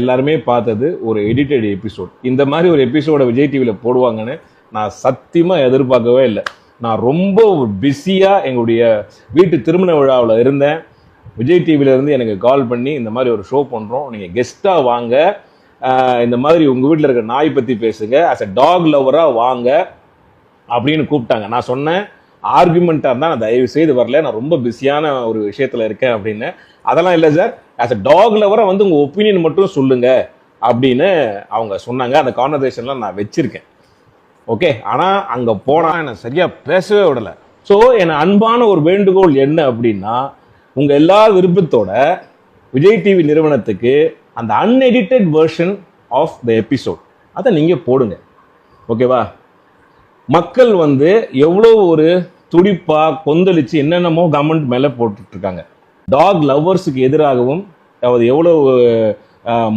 எல்லாருமே பார்த்தது ஒரு எடிட்டட் எபிசோட். இந்த மாதிரி ஒரு எபிசோட விஜய் டிவியில் போடுவாங்கன்னு நான் சத்தியமாக எதிர்பார்க்கவே இல்லை. நான் ரொம்ப பிஸியாக எங்களுடைய வீட்டு திருமண விழாவில் இருந்தேன். விஜய் டிவியிலேருந்து எனக்கு கால் பண்ணி இந்த மாதிரி ஒரு ஷோ பண்ணுறோம், நீங்கள் கெஸ்ட்டாக வாங்க, இந்த மாதிரி உங்கள் வீட்டில் இருக்கிற நாய் பற்றி பேசுங்க, ஆஸ் அ டாக் லவராக வாங்க அப்படின்னு கூப்பிட்டாங்க. நான் சொன்னேன், ஆர்குமெண்ட்டாக இருந்தால் நான் தயவு செய்து வரல, நான் ரொம்ப பிஸியான ஒரு விஷயத்தில் இருக்கேன் அப்படின்னு. அதெல்லாம் இல்லை சார், ஆஸ் அ டாக் லவராக வந்து உங்கள் ஒப்பீனியன் மட்டும் சொல்லுங்க அப்படின்னு அவங்க சொன்னாங்க. அந்த கான்வர்சேஷன்லாம் நான் வச்சிருக்கேன். ஓகே, ஆனால் அங்கே போனால் என்னை சரியாக பேசவே விடலை. ஸோ என் அன்பான ஒரு வேண்டுகோள் என்ன அப்படின்னா, உங்கள் எல்லா விருப்பத்தோட விஜய் டிவி நிறுவனத்துக்கு அந்த unedited version of the episode அதை நீங்கள் போடுங்க. ஓகேவா? மக்கள் வந்து எவ்வளோ ஒரு துடிப்பாக கொந்தளிச்சு என்னென்னமோ கமெண்ட் மேலே போட்டுட்ருக்காங்க. டாக் லவ்வர்ஸுக்கு எதிராகவும் அதாவது எவ்வளோ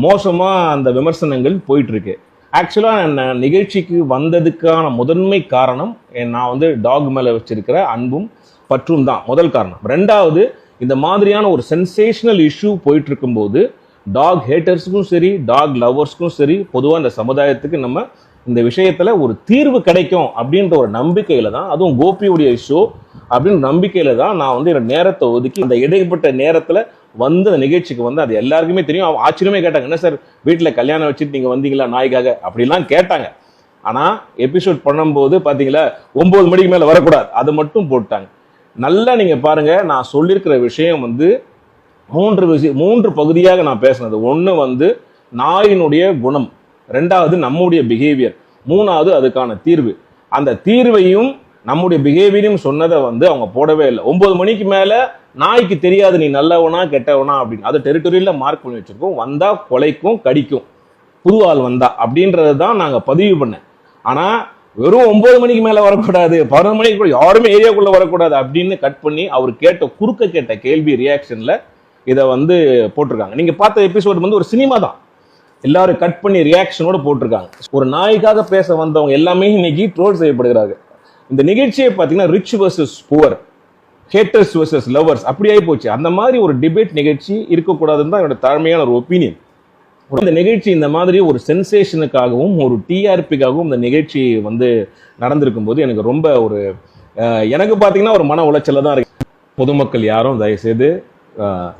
மோசமாக அந்த விமர்சனங்கள் போயிட்டுருக்கு. ஆக்சுவலாக நான் நிகழ்ச்சிக்கு வந்ததுக்கான முதன்மை காரணம் நான் வந்து டாக் மேலே வச்சிருக்கிற அன்பும் பற்றும் தான் முதல் காரணம். ரெண்டாவது, இந்த மாதிரியான ஒரு சென்சேஷனல் இஷ்யூ போயிட்டு இருக்கும்போது டாக் ஹேட்டர்ஸுக்கும் சரி, டாக் லவ்வர்ஸ்க்கும் சரி, பொதுவாக இந்த சமுதாயத்துக்கு நம்ம இந்த விஷயத்தில் ஒரு தீர்வு கிடைக்கும் அப்படின்ற ஒரு நம்பிக்கையில் தான், அதுவும் கோபியுடைய ஷோ அப்படின்னு நம்பிக்கையில் தான் நான் வந்து என்னோட நேரத்தை ஒதுக்கி அந்த இடைப்பட்ட நேரத்தில் வந்து அந்த நிகழ்ச்சிக்கு வந்து, அது எல்லாருக்குமே தெரியும். ஆச்சரியமே கேட்டாங்க, என்ன சார் வீட்டில் கல்யாணம் வச்சுட்டு நீங்கள் வந்தீங்களா நாய்க்காக அப்படிலாம் கேட்டாங்க. ஆனால் எபிசோட் பண்ணும்போது பார்த்தீங்களா 9 மணிக்கு மேலே வரக்கூடாது, அதை மட்டும் போட்டாங்க. நல்லா நீங்கள் பாருங்கள், நான் சொல்லியிருக்கிற விஷயம் வந்து 3 பகுதியாக நான் பேசினது. ஒன்று வந்து நாயினுடைய குணம், ரெண்டாவது நம்முடைய பிஹேவியர், மூணாவது அதுக்கான தீர்வு. அந்த தீர்வையும் நம்முடைய பிஹேவியரையும் சொன்னதை வந்து அவங்க போடவே இல்லை. 9 மணிக்கு மேலே நாய்க்கு தெரியாது நீ நல்லவனா கெட்டவனா அப்படின்னு. அது டெரிட்டரியில் மார்க் பண்ணி வச்சிருக்கோம். வந்தா கொலைக்கும் கடிக்கும் புது ஆள் வந்தா அப்படின்றது தான் நாங்கள் பதிவு பண்ணேன். ஆனால் வெறும் 9 மணிக்கு மேலே வரக்கூடாது, 11 மணிக்கு கூட யாருமே ஏரியாக்குள்ளே வரக்கூடாது அப்படின்னு கட் பண்ணி அவர் கேட்ட கேள்வி ரியாக்ஷனில் இதை வந்து போட்டிருக்காங்க. நீங்கள் பார்த்த எபிசோடு வந்து ஒரு சினிமா தான், எல்லாரும் கட் பண்ணி ரியாக்ஷனோட போட்டிருக்காங்க. ஒரு நாய்க்காக பேச வந்தவங்க எல்லாமே இன்னைக்கு ட்ரோல் செய்யப்படுகிறாங்க. இந்த நிகழ்ச்சியை பார்த்தீங்கன்னா rich versus poor, haters versus lovers அப்படி ஆகி போச்சு. அந்த மாதிரி ஒரு டிபேட் நிகழ்ச்சி இருக்கக்கூடாதுன்னு தான் என்னோட தாழ்மையான ஒரு ஒப்பீனியன். இந்த நிகழ்ச்சி இந்த மாதிரி ஒரு சென்சேஷனுக்காகவும் ஒரு டிஆர்பிக்காகவும் இந்த நிகழ்ச்சி வந்து நடந்திருக்கும் போது எனக்கு ரொம்ப ஒரு எனக்கு பார்த்தீங்கன்னா ஒரு மன உளைச்சல தான் இருக்கு. பொதுமக்கள் யாரும் தயவுசெய்து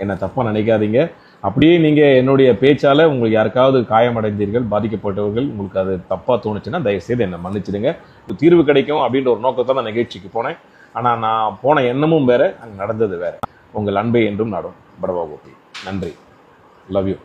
என்னை தப்பாக நினைக்காதீங்க. அப்படியே நீங்கள் என்னுடைய பேச்சால் உங்களுக்கு யாருக்காவது காயமடைந்தீர்கள், பாதிக்கப்பட்டவர்கள், உங்களுக்கு அது தப்பாக தோணுச்சுன்னா தயவுசெய்து என்னை மன்னிச்சிடுங்க. தீர்வு கிடைக்கும் அப்படின்ற ஒரு நோக்கத்தை நான் நிகழ்ச்சிக்கு போனேன். ஆனால் நான் போன எண்ணமும் வேறு, அங்கே நடந்தது வேறு. உங்கள் அன்பை என்றும் நாடும். படவா கோபி. நன்றி. Love you.